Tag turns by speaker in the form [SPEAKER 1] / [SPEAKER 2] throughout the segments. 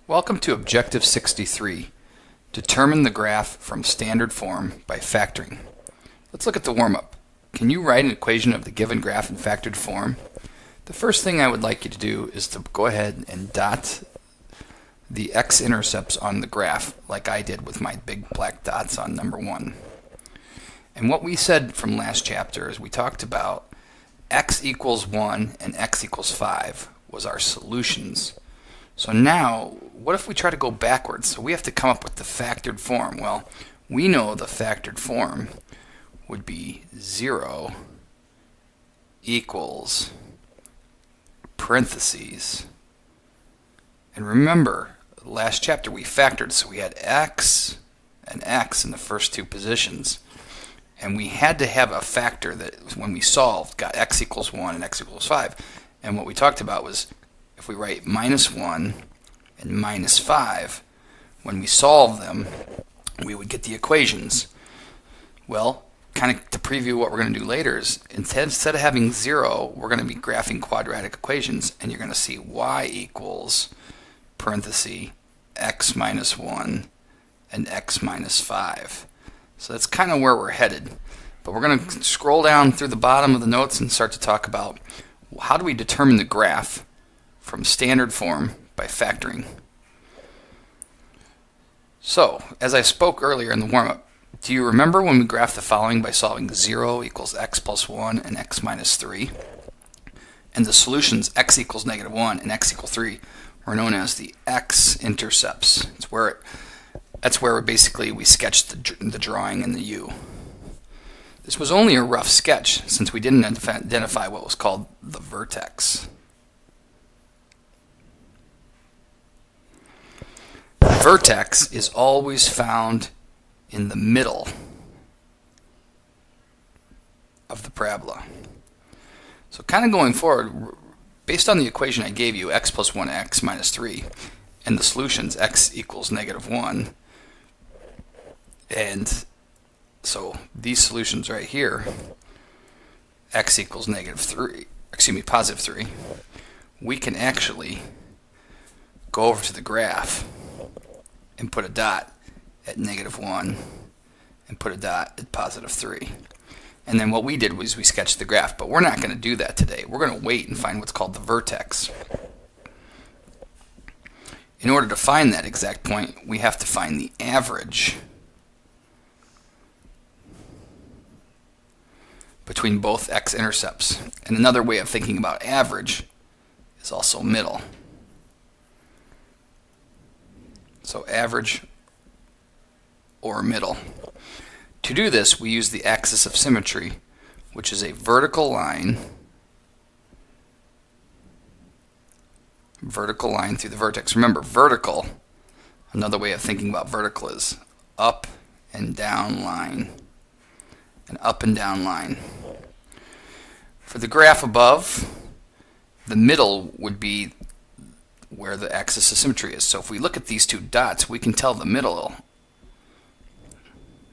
[SPEAKER 1] Welcome to Objective 63. Determine the graph from standard form by factoring. Let's look at the warm-up. Can you write an equation of the given graph in factored form? The first thing I would like you to do is to go ahead and dot the x-intercepts on the graph like I did with my big black dots on number 1. And what we said from last chapter is we talked about x equals 1 and x equals 5 was our solutions. So now, what if we try to go backwards? So we have to come up with the factored form. Well, we know the factored form would be 0 equals parentheses. And remember, last chapter we factored, so we had x and x in the first two positions. And we had to have a factor that, when we solved, got x equals 1 and x equals 5. And what we talked about was, if we write minus 1 and minus 5, when we solve them, we would get the equations. Well, kind of to preview what we're going to do later is, instead of having 0, we're going to be graphing quadratic equations, and you're going to see y equals parenthesis x minus 1 and x minus 5. So that's kind of where we're headed. But we're going to scroll down through the bottom of the notes and start to talk about how do we determine the graph from standard form by factoring. So, as I spoke earlier in the warm-up, do you remember when we graphed the following by solving 0 equals x plus 1 and x minus 3? And the solutions x equals negative 1 and x equals 3 were known as the x-intercepts. That's where basically we sketched the drawing in the U. This was only a rough sketch since we didn't identify what was called the vertex. The vertex is always found in the middle of the parabola. So kind of going forward, based on the equation I gave you, x plus 1 x minus 3, and the solutions x equals negative 1, and so these solutions right here, x equals positive 3, we can actually go over to the graph and put a dot at negative 1 and put a dot at positive 3. And then what we did was we sketched the graph, but we're not going to do that today. We're going to wait and find what's called the vertex. In order to find that exact point, we have to find the average between both x-intercepts. And another way of thinking about average is also middle. So average or middle. To do this, we use the axis of symmetry, which is a vertical line through the vertex. Remember, vertical, another way of thinking about vertical is up and down line, an up and down line. For the graph above, the middle would be where the axis of symmetry is. So if we look at these two dots, we can tell the middle.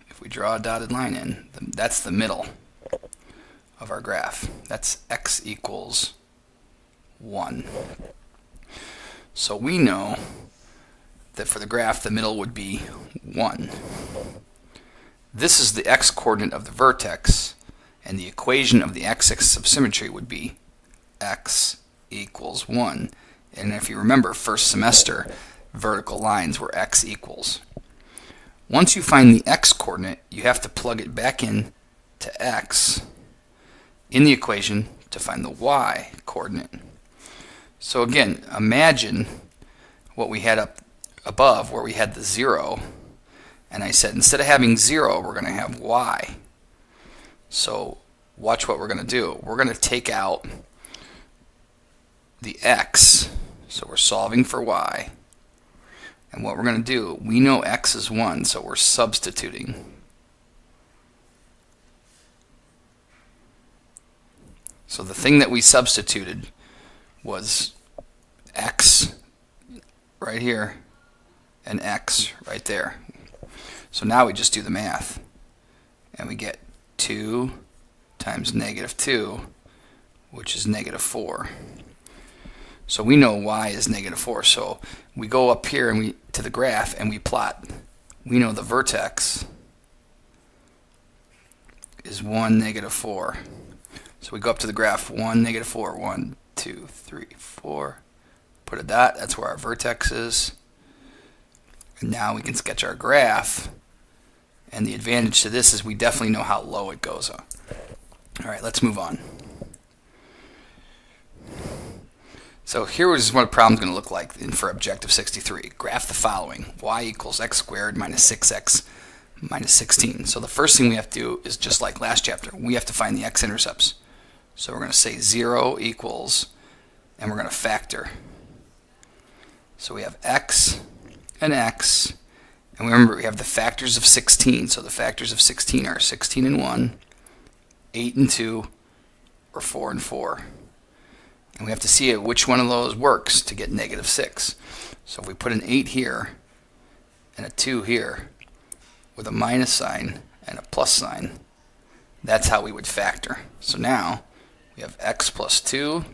[SPEAKER 1] If we draw a dotted line in, that's the middle of our graph. That's x equals 1. So we know that for the graph, the middle would be 1. This is the x-coordinate of the vertex, and the equation of the axis of symmetry would be x equals 1. And if you remember, first semester, vertical lines were x equals. Once you find the x-coordinate, you have to plug it back in to x in the equation to find the y-coordinate. So again, imagine what we had up above where we had the 0, and I said instead of having 0, we're going to have y. So watch what we're going to do. We're going to take out the x, so we're solving for y. And what we're going to do, we know x is 1, so we're substituting. So the thing that we substituted was x right here and x right there. So now we just do the math, and we get 2 times negative 2, which is negative 4. So we know y is -4. So we go up here and we to the graph and we plot. We know the vertex is 1, -4. So we go up to the graph 1, -4, 1, 2, 3, 4. Put a dot. That's where our vertex is. And now we can sketch our graph. And the advantage to this is we definitely know how low it goes on. All right, let's move on. So here is what a problem is going to look like for objective 63. Graph the following. Y equals x squared minus 6x minus 16. So the first thing we have to do is just like last chapter. We have to find the x-intercepts. So we're going to say 0 equals, and we're going to factor. So we have x and x. And remember, we have the factors of 16. So the factors of 16 are 16 and 1, 8 and 2, or 4 and 4. And we have to see which one of those works to get -6. So if we put an 8 here and a 2 here with a minus sign and a plus sign, that's how we would factor. So now we have x plus 2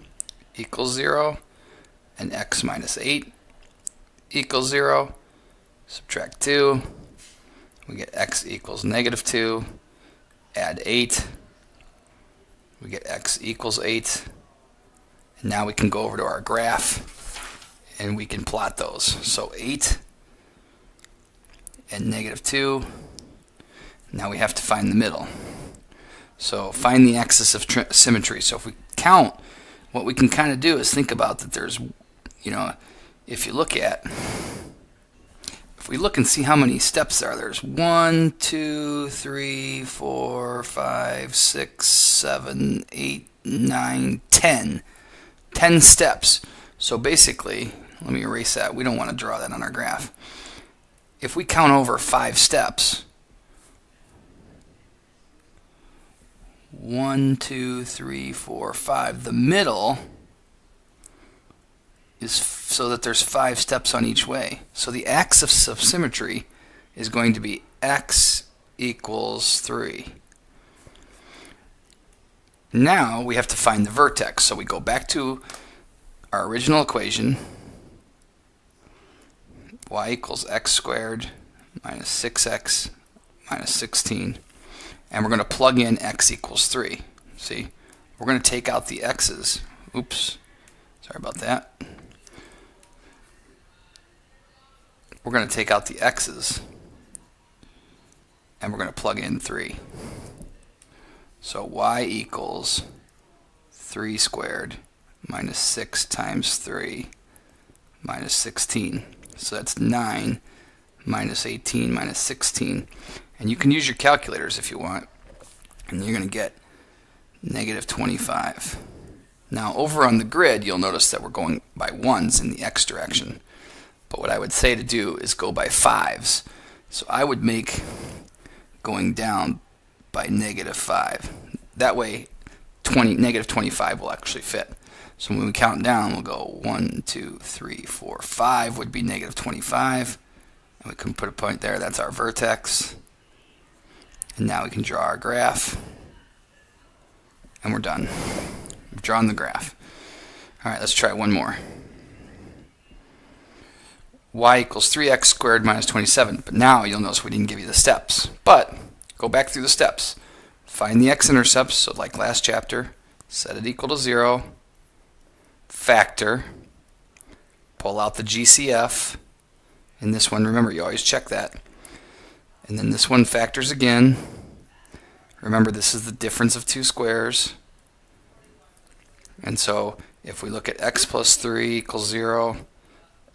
[SPEAKER 1] equals 0 and x minus 8 equals 0. Subtract 2. We get x equals -2. Add 8. We get x equals 8. And now we can go over to our graph and we can plot those. So 8 and -2. Now we have to find the middle. So find the axis of symmetry. So if we count, what we can kind of do is think about that there's, if you look at, if we look and see how many steps there are, there's 1, 2, 3, 4, 5, 6, 7, 8, 9, 10. 10 steps. So basically, let me erase that. We don't want to draw that on our graph. If we count over 5 steps, 1, 2, 3, 4, 5, the middle is so that there's 5 steps on each way. So the axis of symmetry is going to be x equals 3. Now we have to find the vertex. So we go back to our original equation. Y equals x squared minus 6x minus 16. And we're going to plug in x equals 3. See? We're going to take out the x's. Oops. Sorry about that. We're going to take out the x's. And we're going to plug in 3. So y equals 3 squared minus 6 times 3 minus 16. So that's 9 minus 18 minus 16. And you can use your calculators if you want. And you're going to get -25. Now over on the grid, you'll notice that we're going by 1s in the x direction. But what I would say to do is go by 5s. So I would make going down by -5. That way, -25 will actually fit. So when we count down, we'll go 1, 2, 3, 4, 5 would be -25. And we can put a point there. That's our vertex. And now we can draw our graph. And we're done. We've drawn the graph. All right, let's try one more. Y equals 3x squared minus 27. But now you'll notice we didn't give you the steps. But go back through the steps. Find the x-intercepts, so like last chapter, set it equal to 0, factor, pull out the GCF. In this one, remember, you always check that. And then this one factors again. Remember, this is the difference of two squares. And so if we look at x plus 3 equals 0,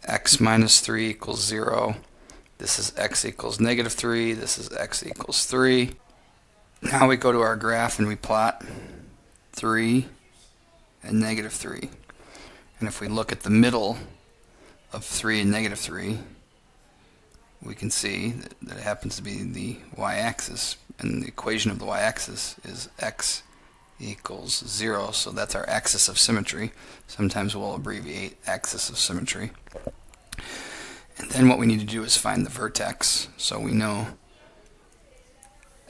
[SPEAKER 1] x minus 3 equals 0, this is x equals -3, this is x equals 3. Now we go to our graph and we plot 3 and -3. And if we look at the middle of 3 and -3, we can see that it happens to be the y-axis. And the equation of the y-axis is x equals 0. So that's our axis of symmetry. Sometimes we'll abbreviate axis of symmetry. And then what we need to do is find the vertex. So we know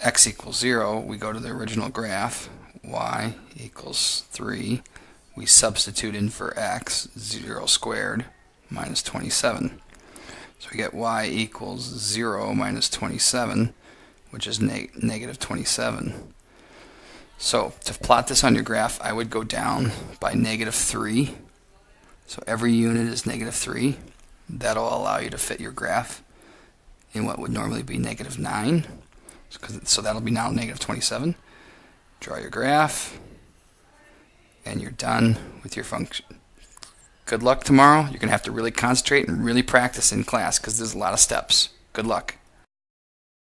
[SPEAKER 1] x equals 0. We go to the original graph. Y equals 3. we substitute in for x, 0 squared minus 27. So we get y equals 0 minus 27, which is negative 27. So to plot this on your graph, I would go down by negative 3. So every unit is negative 3. That'll allow you to fit your graph in what would normally be negative 9. So that'll be now negative 27. Draw your graph, and you're done with your function. Good luck tomorrow. You're going to have to really concentrate and really practice in class because there's a lot of steps. Good luck.